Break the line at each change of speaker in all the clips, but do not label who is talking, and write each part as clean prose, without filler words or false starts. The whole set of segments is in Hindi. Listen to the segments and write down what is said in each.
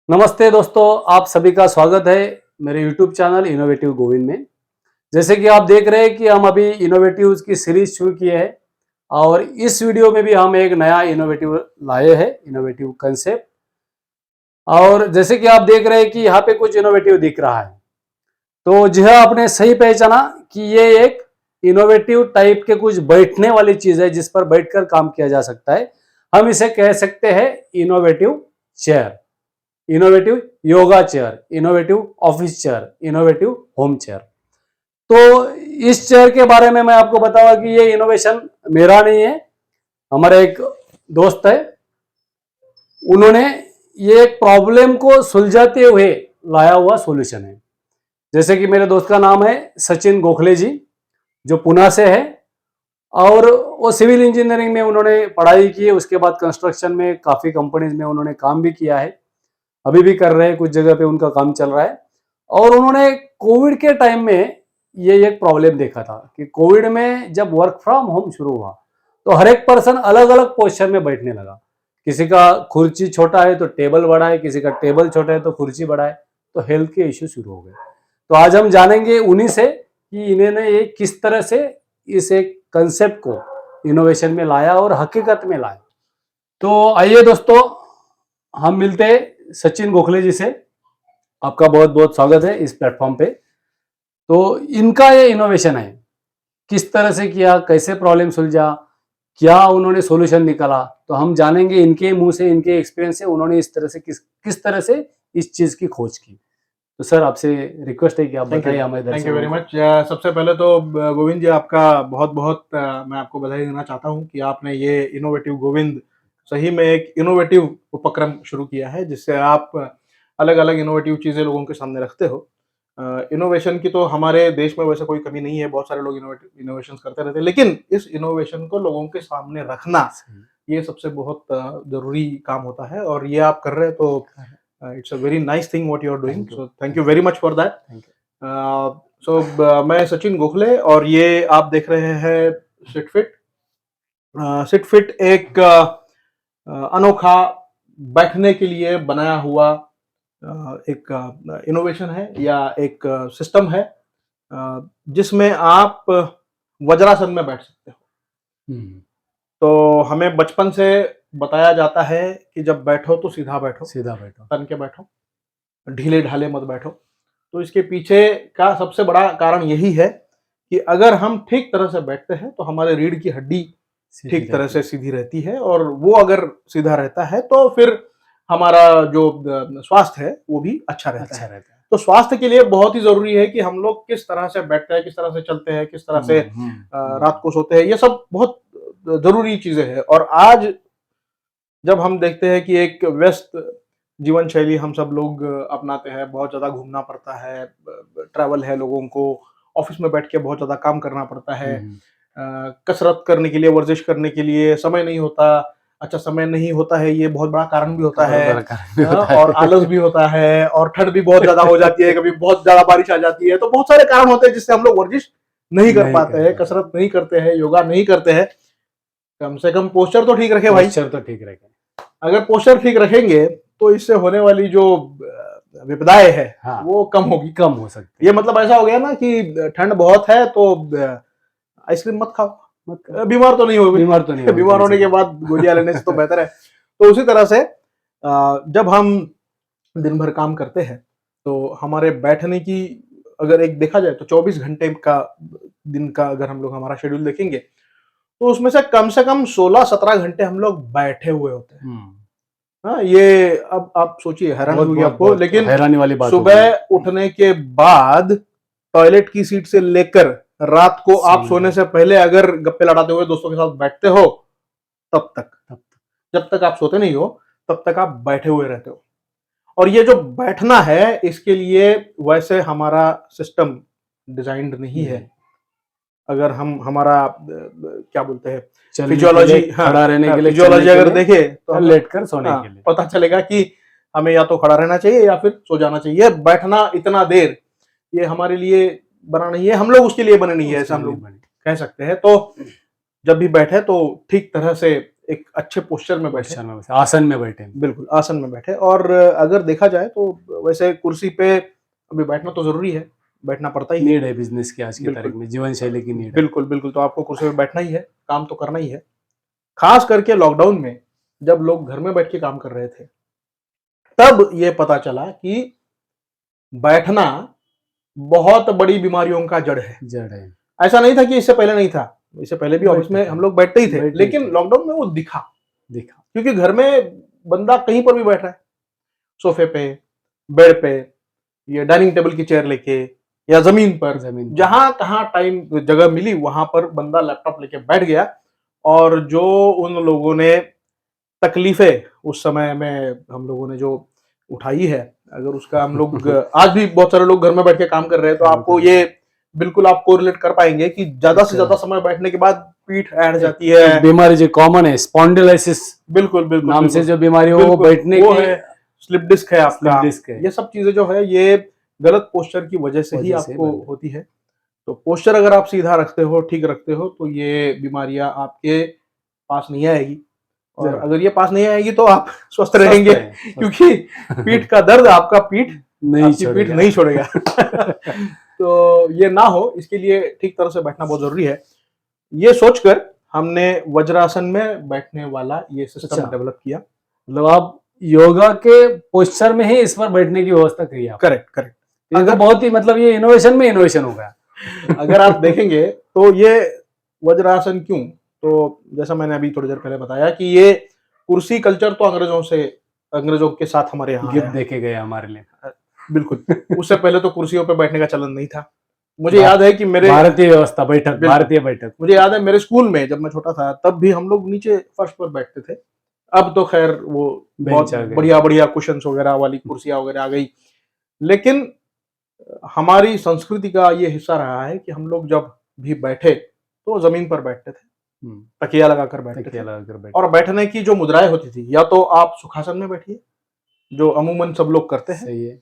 नमस्ते दोस्तों, आप सभी का स्वागत है मेरे यूट्यूब चैनल इनोवेटिव गोविंद में। जैसे कि आप देख रहे हैं कि हम अभी इनोवेटिव्स की सीरीज शुरू किए हैं और इस वीडियो में भी हम एक नया इनोवेटिव लाए हैं, इनोवेटिव कंसेप्ट। और जैसे कि आप देख रहे हैं कि यहाँ पे कुछ इनोवेटिव दिख रहा है, तो जो है आपने सही पहचाना कि ये एक इनोवेटिव टाइप के कुछ बैठने वाली चीज है जिस पर बैठकर काम किया जा सकता है। हम इसे कह सकते हैं innovative chair, innovative yoga chair, innovative office chair, innovative home chair. तो इस चेयर के बारे में मैं आपको बताऊंगा कि ये इनोवेशन मेरा नहीं है, हमारे एक दोस्त है, उन्होंने ये एक प्रॉब्लम को सुलझाते हुए लाया हुआ सॉल्यूशन है। जैसे कि मेरे दोस्त का नाम है सचिन गोखले जी, जो पुणे से है और वो सिविल इंजीनियरिंग में उन्होंने पढ़ाई की है। उसके बाद कंस्ट्रक्शन में काफ़ी कंपनीज में उन्होंने काम भी किया है, अभी भी कर रहे हैं, कुछ जगह पे उनका काम चल रहा है। और उन्होंने कोविड के टाइम में ये एक प्रॉब्लम देखा था कि कोविड में जब वर्क फ्रॉम होम शुरू हुआ तो हर एक पर्सन अलग अलग पोस्चर में बैठने लगा। किसी का कुर्सी छोटा है तो टेबल बड़ा है, किसी का टेबल छोटा है तो कुर्सी बड़ा है, तो हेल्थ के इश्यू शुरू हो गए। तो आज हम जानेंगे उन्हीं से कि इन्होंने ये किस तरह से इस एक कंसेप्ट को इनोवेशन में लाया और हकीकत में लाया। तो आइए दोस्तों, हम मिलते हैं सचिन गोखले जी से। आपका बहुत बहुत स्वागत है इस प्लेटफॉर्म पे। तो इनका ये इनोवेशन है, किस तरह से किया, कैसे प्रॉब्लम सुलझा, क्या उन्होंने सॉल्यूशन निकाला, तो हम जानेंगे इनके मुंह से, इनके एक्सपीरियंस से उन्होंने इस तरह से किस तरह से इस चीज की खोज की। तो सर, आपसे रिक्वेस्ट है कि आप बताइए हमारे दर्शकों को।
Thank you very much. सबसे पहले तो गोविंद जी, आपका बहुत बहुत मैं आपको बधाई देना चाहता हूं कि आपने ये इनोवेटिव गोविंद सही में एक इनोवेटिव उपक्रम शुरू किया है, जिससे आप अलग अलग इनोवेटिव चीज़ें लोगों के सामने रखते हो। इनोवेशन की तो हमारे देश में वैसे कोई कमी नहीं है, बहुत सारे लोग इनोवेशन करते रहते हैं, लेकिन इस इनोवेशन को लोगों के सामने रखना, ये सबसे बहुत ज़रूरी काम होता है, और ये आप कर रहे हैं तो it's a very nice thing what you are doing. So thank you very much for that. मैं सचिन गोखले और ये आप देख रहे हैं सिटफिट। सिटफिट एक अनोखा बैठने के लिए बनाया हुआ एक इनोवेशन है या एक सिस्टम है, जिसमें आप वज्रासन में बैठ सकते हो। तो हमें बचपन से बताया जाता है कि जब बैठो तो सीधा बैठो, तन के बैठो, ढीले ढाले मत बैठो। तो इसके पीछे का सबसे बड़ा कारण यही है कि अगर हम ठीक तरह से बैठते हैं तो हमारे रीढ़ की हड्डी ठीक तरह से सीधी रहती है, और वो अगर सीधा रहता है तो फिर हमारा जो स्वास्थ्य है वो भी अच्छा रहता है। तो स्वास्थ्य के लिए बहुत ही जरूरी है कि हम लोग किस तरह से बैठते हैं, किस तरह से चलते हैं, किस तरह से रात को सोते हैं, ये सब बहुत जरूरी चीजें हैं। और आज जब हम देखते हैं कि एक व्यस्त जीवन शैली हम सब लोग अपनाते हैं, बहुत ज़्यादा घूमना पड़ता है, ट्रैवल है लोगों को, ऑफिस में बैठ के बहुत ज़्यादा काम करना पड़ता है, कसरत करने के लिए, वर्जिश करने के लिए समय नहीं होता। अच्छा, समय नहीं होता है, ये बहुत बड़ा कारण भी होता है, और आलस भी होता है, और ठंड भी बहुत ज़्यादा हो जाती है, कभी बहुत ज़्यादा बारिश आ जाती है, तो बहुत सारे कारण होते हैं जिससे हम लोग वर्जिश नहीं कर पाते हैं, कसरत नहीं करते हैं, योगा नहीं करते हैं। कम से कम पोस्चर तो ठीक रखे भाई, पोस्चर तो ठीक रखे। अगर पोस्चर ठीक रखेंगे तो इससे होने वाली जो विपदाएं है, हाँ, वो कम हो सकती है। ये मतलब ऐसा हो गया ना कि ठंड बहुत है तो आइसक्रीम मत खाओ, बीमार तो नहीं हो, बीमार होने के बाद गोलियां लेने से तो बेहतर है। तो उसी तरह से जब हम दिन भर काम करते हैं तो हमारे बैठने की, अगर एक देखा जाए तो 24 घंटे का दिन का अगर हम लोग हमारा शेड्यूल देखेंगे तो उसमें से कम 16-17 घंटे हम लोग बैठे हुए होते हैं। हाँ, ये अब आप सोचिए, हैरानी होगी आपको, लेकिन हैरानी वाली बात, सुबह उठने के बाद टॉयलेट की सीट से लेकर रात को आप सोने से पहले अगर गप्पे लड़ाते हुए दोस्तों के साथ बैठते हो, तब तक जब तक आप सोते नहीं हो तब तक आप बैठे हुए रहते हो। और ये जो बैठना है, इसके लिए वैसे हमारा सिस्टम डिजाइंड नहीं है। अगर हम हमारा क्या बोलते हैं फिजियोलॉजी, खड़ा रहने के लिए फिजियोलॉजी अगर देखे तो लेटकर सोने के लिए पता चलेगा कि हमें या तो खड़ा रहना चाहिए या फिर सो जाना चाहिए। बैठना इतना देर ये हमारे लिए बना नहीं है, हम लोग उसके लिए बने नहीं है, ऐसा हम लोग कह सकते हैं। तो जब भी बैठे तो ठीक तरह से एक अच्छे पोस्चर में बैठे,
पोस्चर में बैठे, आसन में बैठे।
बिल्कुल आसन में बैठे। और अगर देखा जाए तो वैसे कुर्सी पे अभी बैठना तो जरूरी है, बैठना पड़ता ही है,
नीड है बिजनेस की आज की
बिल्कुल
तारीख में, जीवन शैली की नीड है।
बिल्कुल बिल्कुल। तो आपको कुर्सी पे बैठना ही है, काम तो करना ही है। खास करके लॉकडाउन में जब लोग घर में बैठ के काम कर रहे थे, तब ये पता चला कि बैठना बहुत बड़ी बीमारियों का जड़ है।
जड़ है।
ऐसा नहीं था कि इससे पहले नहीं था, इससे पहले भी ऑफिस में हम लोग बैठते ही थे,
बैठते
लेकिन
थे।
लॉकडाउन में वो दिखा,
दिखा।
क्योंकि घर में बंदा कहीं पर भी बैठ रहा है, सोफे पे, बेड पे, ये डाइनिंग टेबल की चेयर लेके, या जमीन पर, जहां कहाँ टाइम जगह मिली वहां पर बंदा लैपटॉप लेके बैठ गया। और जो उन लोगों ने तकलीफें उस समय में हम लोगों ने जो उठाई है, अगर उसका हम लोग आज भी बहुत सारे लोग घर में बैठ के काम कर रहे हैं, तो आपको ये बिल्कुल आप कोरिलेट कर पाएंगे कि ज्यादा से ज्यादा समय बैठने के बाद पीठ ऐंठ जाती है।
बीमारी जो कॉमन है स्पॉन्डिलाइसिस
बिल्कुल बिल्कुल
नाम से जो बीमारी है वो बैठने
वो
की
है, स्लिप डिस्क है आपका,
स्लिप डिस्क है।
ये सब चीजें जो है ये गलत पोस्चर की वजह से ही आपको होती है। तो पोस्चर अगर आप सीधा रखते हो, ठीक रखते हो, तो ये बीमारियां आपके पास नहीं आएगी। और अगर ये पास नहीं आएगी तो आप स्वस्थ रहेंगे, क्योंकि पीठ का दर्द आपका पीठ नहीं छोड़ेगा। तो ये ना हो, इसके लिए ठीक तरह से बैठना बहुत जरूरी है। ये सोचकर हमने वज्रासन में बैठने वाला ये सिस्टम डेवलप किया।
मतलब आप योगा के पोस्चर में ही इस पर बैठने की व्यवस्था की आप।
करेक्ट।
अगर बहुत ही मतलब ये इनोवेशन में इनोवेशन हो गया।
अगर आप देखेंगे तो ये वज्रासन क्यों, तो जैसा मैंने अभी थोड़ी देर पहले बताया कि ये कुर्सी कल्चर तो अंग्रेजों के साथ हमारे यहाँ
गिफ्ट देके गए हमारे लिए।
बिल्कुल। उससे पहले तो कुर्सियों पे बैठने का चलन नहीं था। मुझे याद है कि मेरे
भारतीय व्यवस्था बैठक, भारतीय बैठक,
मुझे याद है मेरे स्कूल में जब मैं छोटा था तब भी हम लोग नीचे फर्श पर बैठते थे। अब तो खैर वो बहुत बढ़िया कुशन्स वगैरह वाली कुर्सियां वगैरह आ गई, लेकिन हमारी संस्कृति का ये हिस्सा रहा है कि हम लोग जब भी बैठे तो जमीन पर बैठते थे, तकिया लगाकर बैठते थे। और बैठने की जो मुद्राएं होती थी, या तो आप सुखासन में बैठिए जो अमूमन सब लोग करते हैं, सही है,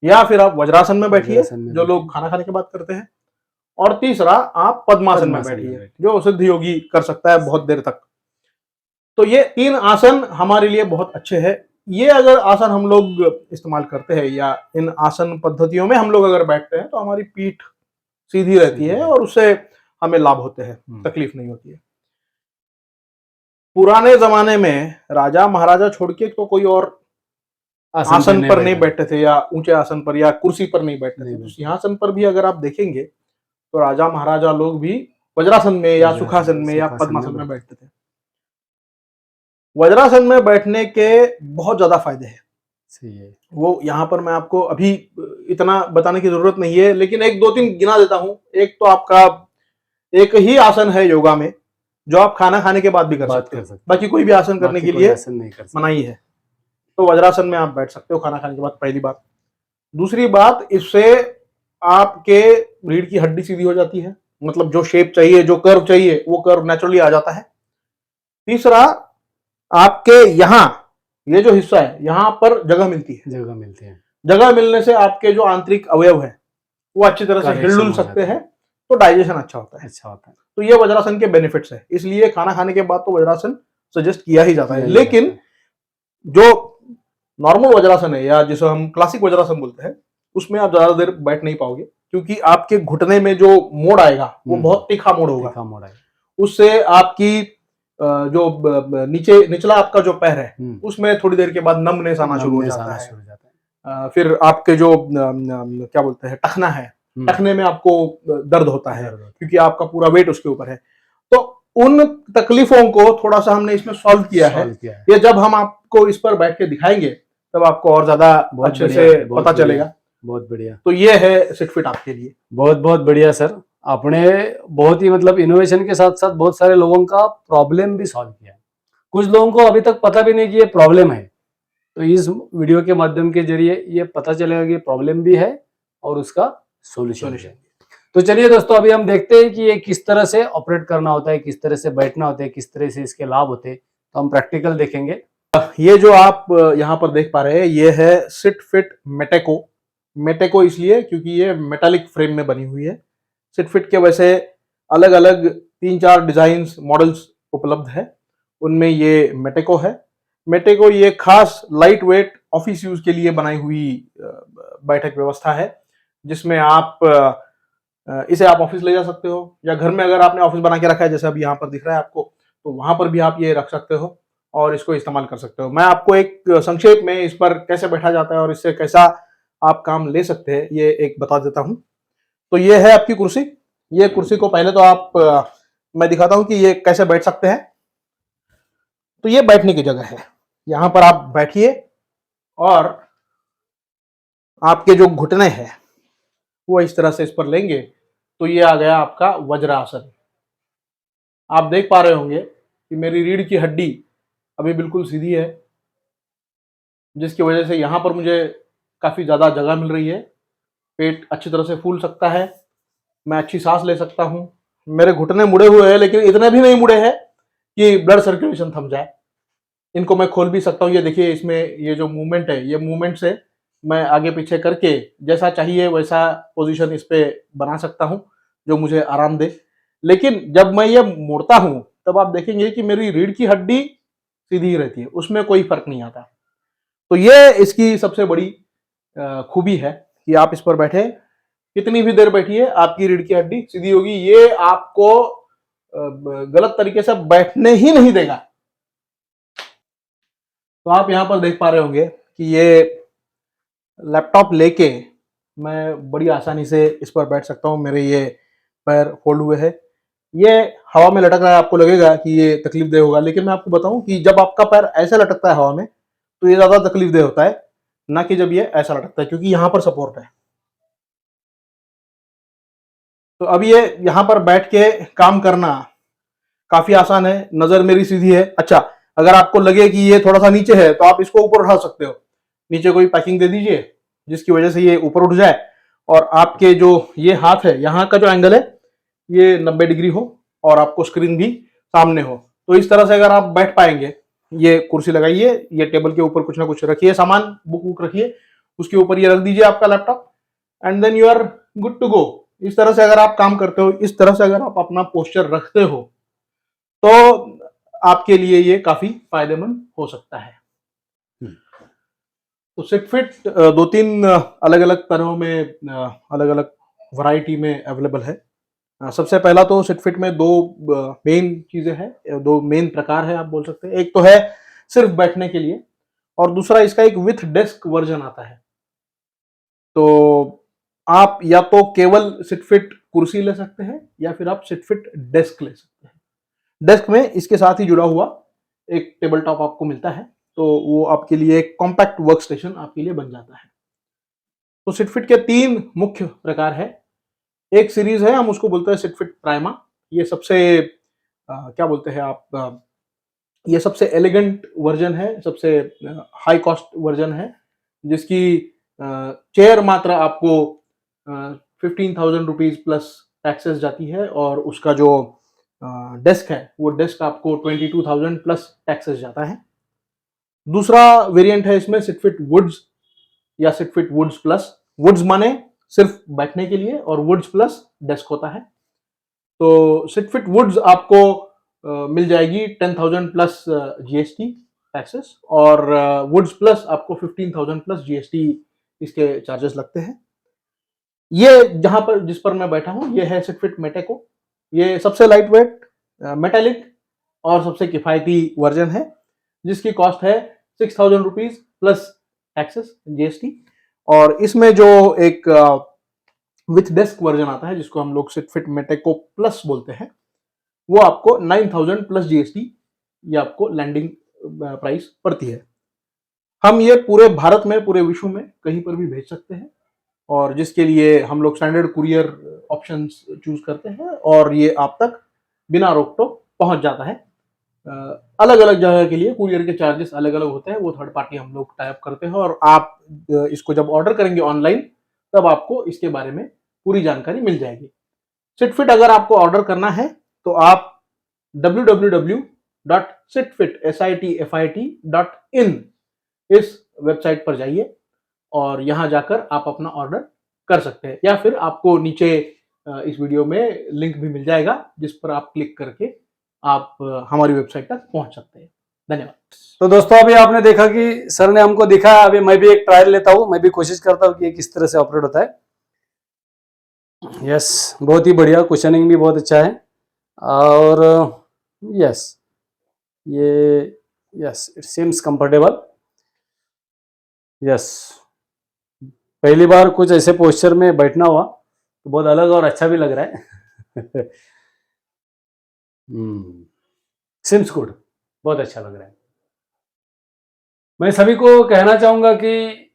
या फिर आप वज्रासन में बैठिए जो लोग खाना खाने के बाद करते हैं, और तीसरा आप पद्मासन में बैठिए जो सिद्ध योगी कर सकता है बहुत देर तक। तो ये 3 आसन हमारे लिए बहुत अच्छे हैं। ये अगर आसन हम लोग इस्तेमाल करते हैं या इन आसन पद्धतियों में हम लोग अगर बैठते हैं तो हमारी पीठ सीधी रहती है और उससे हमें लाभ होते हैं, तकलीफ नहीं होती है। पुराने जमाने में राजा महाराजा छोड़ के तो कोई और आसन पर नहीं बैठते थे, या ऊंचे आसन पर या कुर्सी पर नहीं बैठते थे। तो सिंहासन पर भी अगर आप देखेंगे तो राजा महाराजा लोग भी वज्रासन में या सुखासन में या पद्मासन में बैठते थे। वज्रासन में बैठने के बहुत ज्यादा फायदे हैं, सही है। वो यहाँ पर मैं आपको अभी इतना बताने की जरूरत नहीं है, लेकिन 1 2 3 गिना देता हूँ। एक तो आपका एक ही आसन है योगा में जो आप खाना खाने के बाद भी कर सकते हैं, बाकी कोई भी आसन करने के लिए मनाही है। तो वज्रासन में आप बैठ सकते हो खाना खाने के बाद, पहली बात। दूसरी बात, इससे आपके रीढ़ की हड्डी सीधी हो जाती है, मतलब जो शेप चाहिए, जो कर्व चाहिए, वो कर्व नेचुरली आ जाता है। तीसरा, आपके यहाँ ये जो हिस्सा है यहाँ पर जगह मिलती है। जगह मिलने से आपके जो आंतरिक अवयव है वो अच्छी तरह से हिलडुल सकते हैं, तो डाइजेशन अच्छा होता है। तो ये वज्रासन के बेनिफिट्स है, इसलिए खाना खाने के बाद तो वज्रासन सजेस्ट किया ही जाता है। लेकिन जो नॉर्मल वज्रासन है या जिसे हम क्लासिक वज्रासन बोलते हैं, उसमें आप ज्यादा देर बैठ नहीं पाओगे, क्योंकि आपके घुटने में जो मोड़ आएगा वो बहुत तीखा मोड़ होगा। उससे आपकी जो निचला आपका जो पैर है उसमें थोड़ी देर के बाद नमनेस आना शुरू हो जाता है। फिर आपके जो क्या बोलते हैं टखना है, टखने में आपको दर्द होता है क्योंकि आपका पूरा वेट उसके ऊपर है। तो उन तकलीफों को थोड़ा सा हमने इसमें सॉल्व किया है। ये जब हम आपको इस पर बैठ के दिखाएंगे तब आपको और ज्यादा अच्छे से पता चलेगा। बहुत बढ़िया। तो ये है सिट फिट आपके लिए। बहुत बहुत बढ़िया सर, आपने बहुत ही मतलब इनोवेशन के साथ साथ बहुत सारे लोगों का प्रॉब्लम भी सॉल्व किया। कुछ लोगों को अभी तक पता भी नहीं कि ये प्रॉब्लम है, तो इस वीडियो के माध्यम के जरिए ये पता चलेगा कि प्रॉब्लम भी है और उसका सॉल्यूशन है। तो चलिए दोस्तों, अभी हम देखते हैं कि ये किस तरह से ऑपरेट करना होता है, किस तरह से बैठना होता है, किस तरह से इसके लाभ होते हैं। तो हम प्रैक्टिकल देखेंगे। ये जो आप यहाँ पर देख पा रहे हैं ये है सिट फिट मेटेको। मेटेको इसलिए क्योंकि ये मेटालिक फ्रेम में बनी हुई है। सिट फिट के वैसे अलग अलग 3-4 डिजाइन मॉडल्स उपलब्ध है, उनमें ये मेटेको है। मेटेको ये खास लाइट वेट ऑफिस यूज के लिए बनाई हुई बैठक व्यवस्था है, जिसमें आप इसे आप ऑफिस ले जा सकते हो, या घर में अगर आपने ऑफिस बना के रखा है जैसे अभी यहाँ पर दिख रहा है आपको, तो वहां पर भी आप ये रख सकते हो और इसको इस्तेमाल कर सकते हो। मैं आपको एक संक्षेप में इस पर कैसे बैठा जाता है और इससे कैसा आप काम ले सकते हैं ये एक बता देता हूं। तो ये है आपकी कुर्सी। ये कुर्सी को पहले तो आप मैं दिखाता हूं कि ये कैसे बैठ सकते हैं। तो ये बैठने की जगह है, यहां पर आप बैठिए और आपके जो घुटने हैं वो इस तरह से इस पर लेंगे, तो ये आ गया आपका वज्रासन। आप देख पा रहे होंगे कि मेरी रीढ़ की हड्डी अभी बिल्कुल सीधी है, जिसकी वजह से यहाँ पर मुझे काफ़ी ज़्यादा जगह मिल रही है। पेट अच्छी तरह से फूल सकता है, मैं अच्छी सांस ले सकता हूँ। मेरे घुटने मुड़े हुए हैं, लेकिन इतने भी नहीं मुड़े हैं कि ब्लड सर्कुलेशन थम जाए। इनको मैं खोल भी सकता हूँ। ये देखिए, इसमें ये जो मूवमेंट है, ये मूवमेंट से मैं आगे पीछे करके जैसा चाहिए वैसा पोजीशन इस पे बना सकता हूँ जो मुझे आराम दे। लेकिन जब मैं ये मोड़ता हूँ तब आप देखेंगे कि मेरी रीढ़ की हड्डी सीधी ही रहती है, उसमें कोई फर्क नहीं आता। तो ये इसकी सबसे बड़ी खूबी है कि आप इस पर बैठे, कितनी भी देर बैठिए आपकी रीढ़ की हड्डी सीधी होगी। ये आपको गलत तरीके से बैठने ही नहीं देगा। तो आप यहां पर देख पा रहे होंगे कि ये लैपटॉप लेके मैं बड़ी आसानी से इस पर बैठ सकता हूं। मेरे ये पैर फोल्ड हुए हैं, ये हवा में लटक रहा है। आपको लगेगा कि ये तकलीफ दे होगा, लेकिन मैं आपको बताऊं कि जब आपका पैर ऐसे लटकता है हवा में तो ये ज्यादा तकलीफ दे होता है, ना कि जब ये ऐसा लटकता है, क्योंकि यहां पर सपोर्ट है। तो अब ये यहां पर बैठ के काम करना काफी आसान है। नजर मेरी सीधी है। अच्छा, अगर आपको लगे कि ये थोड़ा सा नीचे है तो आप इसको ऊपर उठा सकते हो। नीचे कोई पैकिंग दे दीजिए जिसकी वजह से ये ऊपर उठ जाए, और आपके जो ये हाथ है, यहाँ का जो एंगल है ये 90 डिग्री हो और आपको स्क्रीन भी सामने हो। तो इस तरह से अगर आप बैठ पाएंगे, ये कुर्सी लगाइए, ये टेबल के ऊपर कुछ ना कुछ रखिए, सामान बुक बुक रखिए, उसके ऊपर ये रख दीजिए आपका laptop, and then you are good to go. इस तरह से अगर आप काम करते हो, इस तरह से अगर आप अपना पोस्चर रखते हो, तो आपके लिए ये काफी फायदेमंद हो सकता है। तो सिट फिट दो तीन अलग अलग तरहों में, अलग अलग वैरायटी में अवेलेबल है। सबसे पहला तो सिट फिट में दो मेन चीजें हैं, दो मेन प्रकार है आप बोल सकते हैं। एक तो है सिर्फ बैठने के लिए, और दूसरा इसका एक विथ डेस्क वर्जन आता है। तो आप या तो केवल सिट फिट कुर्सी ले सकते हैं, या फिर आप सिट फिट डेस्क ले सकते हैं। डेस्क में इसके साथ ही जुड़ा हुआ एक टेबल टॉप आपको मिलता है, तो वो आपके लिए एक कॉम्पैक्ट वर्क स्टेशन आपके लिए बन जाता है। तो सिटफिट के तीन मुख्य प्रकार है। एक सीरीज है, हम उसको बोलते हैं सिटफिट प्राइमा। ये सबसे क्या बोलते हैं आप, ये सबसे एलिगेंट वर्जन है, सबसे हाई कॉस्ट वर्जन है, जिसकी चेयर मात्र आपको 15,000 रुपीज प्लस टैक्सेस जाती है, और उसका जो डेस्क है वो डेस्क आपको 22,000 प्लस टैक्सेस जाता है। दूसरा वेरिएंट है इसमें सिटफिट वुड्स या सिटफिट वुड्स प्लस। वुड्स माने सिर्फ बैठने के लिए, और वुड्स प्लस डेस्क होता है। तो सिटफिट वुड्स आपको मिल जाएगी 10,000 प्लस जीएसटी टैक्सेस, और वुड्स प्लस आपको 15,000 प्लस जीएसटी इसके चार्जेस लगते हैं। ये जहां पर जिस पर मैं बैठा हूं ये है सिटफिट मेटेको। ये सबसे लाइट वेट मेटेलिक और सबसे किफायती वर्जन है, जिसकी कॉस्ट है 6,000 रुपीज प्लस टैक्सेस जीएसटी। और इसमें जो एक विथ डेस्क वर्जन आता है, जिसको हम लोग सिटफिट मेटेको प्लस बोलते हैं, वो आपको 9,000 प्लस जीएसटी ये आपको लैंडिंग प्राइस पड़ती है। हम ये पूरे भारत में, पूरे विश्व में कहीं पर भी भेज सकते हैं, और जिसके लिए हम लोग स्टैंडर्ड कुरियर ऑप्शंस चूज करते हैं, और ये आप तक बिना रोक टोक पहुंच जाता है। अलग अलग जगह के लिए कुरियर के चार्जेस अलग अलग होते हैं, वो थर्ड पार्टी हम लोग टाइप करते हैं, और आप इसको जब ऑर्डर करेंगे ऑनलाइन तब आपको इसके बारे में पूरी जानकारी मिल जाएगी। सिटफिट अगर आपको ऑर्डर करना है तो आप www.sitfit.in इस वेबसाइट पर जाइए, और यहां जाकर आप अपना ऑर्डर कर सकते हैं, या फिर आपको नीचे इस वीडियो में लिंक भी मिल जाएगा जिस पर आप क्लिक करके आप हमारी वेबसाइट तक पहुंच सकते हैं। धन्यवाद।
तो दोस्तों अभी आपने देखा कि सर ने हमको दिखाया, अभी मैं भी एक ट्रायल लेता हूँ, मैं भी कोशिश करता हूँ कि ये किस तरह से ऑपरेट होता है। यस, बहुत ही बढ़िया, कुशनिंग भी बहुत अच्छा है और यस ये yes it seems comfortable. Yes, पहली बार कुछ ऐसे पोस्चर में बैठना हुआ तो बहुत अलग और अच्छा भी लग रहा है। सिम्स गुड, बहुत अच्छा लग रहा है। मैं सभी को कहना चाहूंगा कि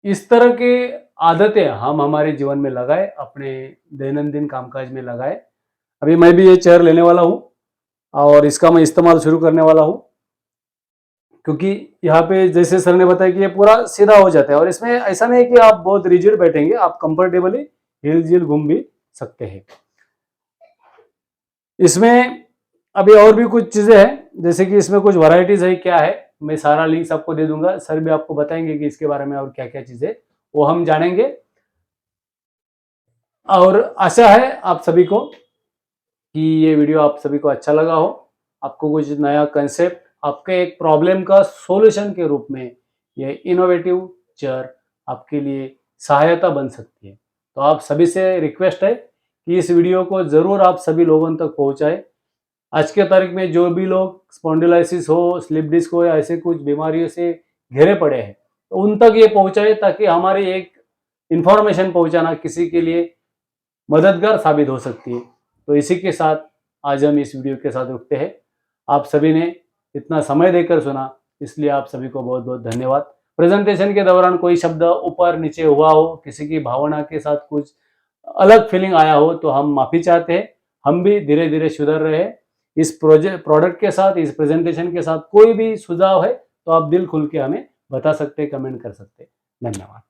इस तरह की आदतें हम हमारे जीवन में लगाए, अपने दैनंदिन कामकाज में लगाए। अभी मैं भी ये चेयर लेने वाला हूँ और इसका मैं इस्तेमाल शुरू करने वाला हूँ, क्योंकि यहाँ पे जैसे सर ने बताया कि ये पूरा सीधा हो जाता है और इसमें ऐसा नहीं है कि आप बहुत रिजिड बैठेंगे, आप कंफर्टेबली हिल जिल घूम भी सकते हैं। इसमें अभी और भी कुछ चीजें हैं, जैसे कि इसमें कुछ वैरायटीज है, क्या है मैं सारा लिंक्स आपको दे दूंगा, सर भी आपको बताएंगे कि इसके बारे में और क्या क्या चीजें वो हम जानेंगे। और आशा है आप सभी को कि ये वीडियो आप सभी को अच्छा लगा हो, आपको कुछ नया कंसेप्ट, आपके एक प्रॉब्लम का सॉल्यूशन के रूप में ये इनोवेटिव चेयर आपके लिए सहायता बन सकती है। तो आप सभी से रिक्वेस्ट है कि इस वीडियो को जरूर आप सभी लोगों तक पहुंचाएं। आज के तारीख में जो भी लोग स्पॉन्डिलाइसिस हो, स्लिप डिस्क हो या ऐसे कुछ बीमारियों से घिरे पड़े हैं, तो उन तक ये पहुंचाए ताकि हमारी एक इंफॉर्मेशन पहुंचाना किसी के लिए मददगार साबित हो सकती है। तो इसी के साथ आज हम इस वीडियो के साथ रुकते हैं। आप सभी ने इतना समय देकर सुना, इसलिए आप सभी को बहुत बहुत धन्यवाद। प्रेजेंटेशन के दौरान कोई शब्द ऊपर नीचे हुआ हो, किसी की भावना के साथ कुछ अलग फीलिंग आया हो तो हम माफी चाहते हैं। हम भी धीरे धीरे सुधर रहे हैं। इस प्रोडक्ट के साथ, इस प्रेजेंटेशन के साथ कोई भी सुझाव है तो आप दिल खुल के हमें बता सकते, कमेंट कर सकते। धन्यवाद।